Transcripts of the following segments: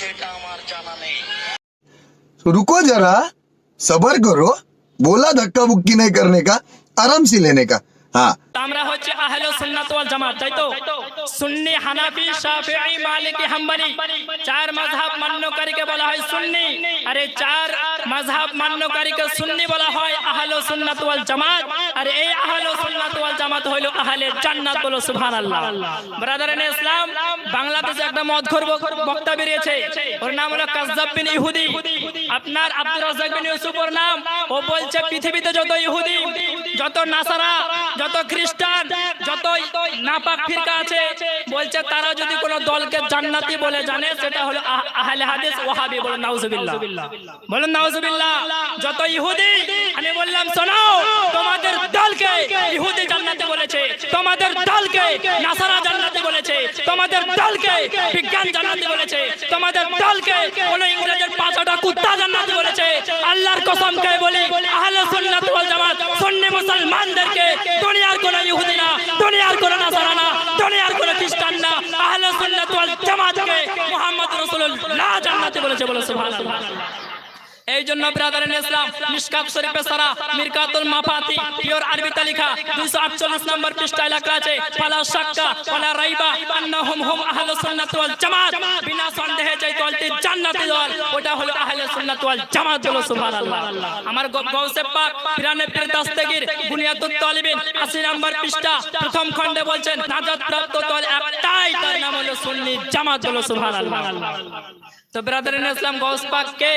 সেটা আমার জানা নেই। रुको जरा, सबर करो। बोला धक्का बुक्की नहीं करने का, आराम से लेने का। हाँ, আমরা হচ্ছে আহলে সুন্নাত ওয়াল জামাত, তাই তো? সুন্নি, হানাফি, শাফিঈ, মালিকি, হাম্বলি চার মাযহাব মান্যকারীকে বলা হয় সুন্নি। আর এই চার মাযহাব মান্যকারীকে সুন্নি বলা হয় আহলে সুন্নাত ওয়াল জামাত। আর এই আহলে সুন্নাত ওয়াল জামাত হলো আহলে জান্নাত। বলো সুবহানাল্লাহ। ব্রাদার ইন ইসলাম, বাংলাদেশে একটা মদখোর বক্তা বেরিয়েছে, ওর নাম হলো কাযযাব বিন ইহুদি। আপনার আব্দুর রাজ্জাক বিন ইউসুফ ওর নাম। ও বলছে পৃথিবীতে যত ইহুদি, যত নাসারা, যত খ্রিস্টান, যত নাপাক ফিরকা আছে, বলছে তারা যদি কোনো দলকে জান্নাতি বলে জানে সেটা হলো আহলে হাদিস ওয়াহাবি। বলেন নাউজুবিল্লাহ, বলেন নাউজুবিল্লাহ। যত ইহুদি, আমি বললাম শোনো, তোমাদের দলকে ইহুদি জান্নাতি বলেছে, তোমাদের দলকে নাসারা জান্নাতি বলেছে, তোমাদের দলকে বিজ্ঞান জান্নাতি বলেছে, তোমাদের দলকে কোন ইংরেজের পাঁচটা কুত্তা জান্নাতি বলেছে। আল্লাহর কসম করে বলি, আহলে সুন্নাত ওয়াল জামাত সুন্নি মুসলমানদেরকে দুনিয়ার কোন ইহুদি না, দুনিয়ার কোন নাসারা না, দুনিয়ার কোন খ্রিস্টান না, আহলে সুন্নাত ওয়াল জামাতকে মুহাম্মদ রাসূলুল্লাহ জান্নাতি বলেছে। বলো সুবহানাল্লাহ। এই জন্য ব্রাদার ইন ইসলাম, মিশকাত শরীফে সারা মিরকাতুল মাফাতি পিওর আরবিতে লেখা 248 নম্বর পৃষ্ঠায় লেখা আছে, ফালা শাক্কা ওয়ালা রাইবা আন্নাহুম হুম আহলুস সুন্নাত ওয়াল জামাত। বিনা সন্দেহে যে দলটি জান্নাতি দল, ওটা হলো আহলে সুন্নাত ওয়াল জামাত। বলো সুবহানাল্লাহ। আমার গাউসে পাক পিরানে পীর দাস্তাগীর বুনিয়াতুত তালিবিন 80 নম্বর পৃষ্ঠা প্রথম খণ্ডে বলছেন, নাজাত প্রাপ্ত দল একটাই, তার নাম হলো সুন্নি জামাত। বলো সুবহানাল্লাহ। তো ব্রাদার ইন ইসলাম, গাউস পাক কে?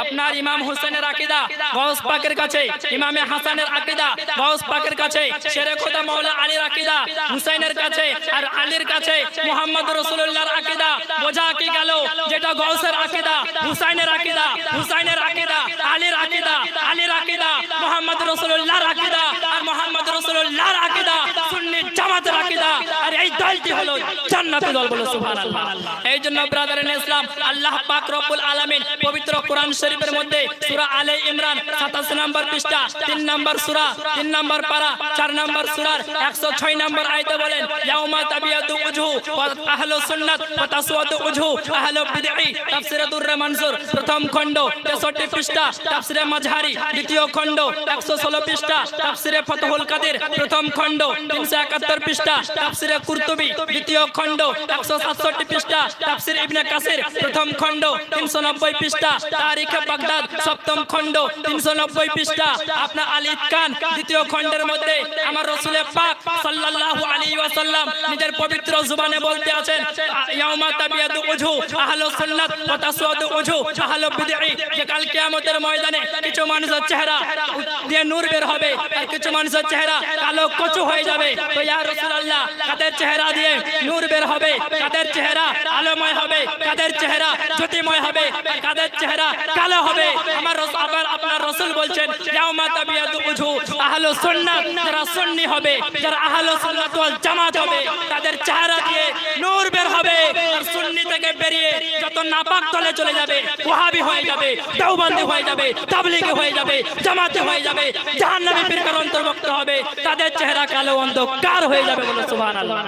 আপনার ইমাম হোসেনের আকীদা গাউস পাকের কাছে, ইমামে হাসানের আকীদা গাউস পাকের কাছে, শেরে খোদা মাওলা আলীর আকীদা হুসাইনের কাছে, আর আলীর কাছে মুহাম্মদ রাসূলুল্লাহর আকীদা। বোঝা কি গেল? যেটা গাউসের আকীদা, হুসাইনের আকীদা, হুসাইনের আকীদা, আলীর আকীদা, আলীর আকীদা, মুহাম্মদ রাসূলুল্লাহর আকীদা, আর মুহাম্মদ রাসূলুল্লাহর আকীদা সুন্নি জামাতের আকীদা। আর এই দলটি হলো জান্নাতি দল। বলো সুবহানাল্লাহ। এই জন্য ব্রাদার ইন ইসলাম, আল্লাহ পাক রব্বুল আলামিন পবিত্র কোরআন শরীফের মধ্যে সূরা আলে ইমরান 87 নম্বর পৃষ্ঠা 3 নম্বর সূরা 3 নম্বর পারা 4 নম্বর সূরার 106 নম্বর আয়াতে বলেন, ইয়াউমা তাবিয়াতু উজহু ওয়া আহলুস সুন্নাত ওয়া তাসওয়াতু উজহু আহলুল বিদঈ। তাফসীরে দুররে মানসুর প্রথম খণ্ড 63 পৃষ্ঠা, তাফসীরে মাজহারি দ্বিতীয় খণ্ড 116 পৃষ্ঠা, তাফসীরে ফাতহুল কাদির প্রথম খণ্ড 371 পৃষ্ঠা, তাফসীরে কুরতুবী দ্বিতীয় খণ্ড 167 পৃষ্ঠা, তাফসীর ইবনে কাসির প্রথম খণ্ড 390 পৃষ্ঠা, তারিখে বাগদাদ সপ্তম খণ্ড 390 পৃষ্ঠা। আপনার আলী খান দ্বিতীয় খণ্ডের মধ্যে আমার রাসূল পাক সাল্লাল্লাহু আলাইহি ওয়াসাল্লাম নিজের পবিত্র জবানে বলতে আছেন, ইয়াউমা তাবিয়াদু উজহু আহলুস সুন্নাত ওয়া তাসওয়াদু উজহু আহলুল বিদঈ। যে কাল কিয়ামতের ময়দানে কিছু মানুষের চেহারা দিয়ে নূর বের হবে, আর কিছু মানুষের চেহারা কালো কচু হয়ে যাবে। তো ইয়া রাসূলুল্লাহ, কাদের চেহারা দিয়ে নূর বের হবে, কাদের চেহারা আলোময় হবে, কাদের চেহারা জ্যোতিময় হবে, আর কাদের চেহারা কালো হবে? আমার আপনার রাসূল বলছেন, ইয়াউমা তাবিয়াদু উজহু আহলুস সুন্নাত, যারা সুন্নি হবে, যারা আহলুস সুন্নাত ওয়াল জামাত হবে, তাদের চেহারা দিয়ে নূর বের হবে। আর সুন্নি থেকে বেরিয়ে যত নাপাক দলে চলে যাবে, ওয়াহাবি হয়ে যাবে, দেওবন্দি হয়ে যাবে, তাবলীগী হয়ে যাবে, জামাতে হয়ে যাবে, জাহান্নামী ফিরকার অন্তর্ভুক্ত হবে, তাদের চেহারা কালো অন্ধকার হয়ে যাবে। বলো সুবহানাল্লাহ।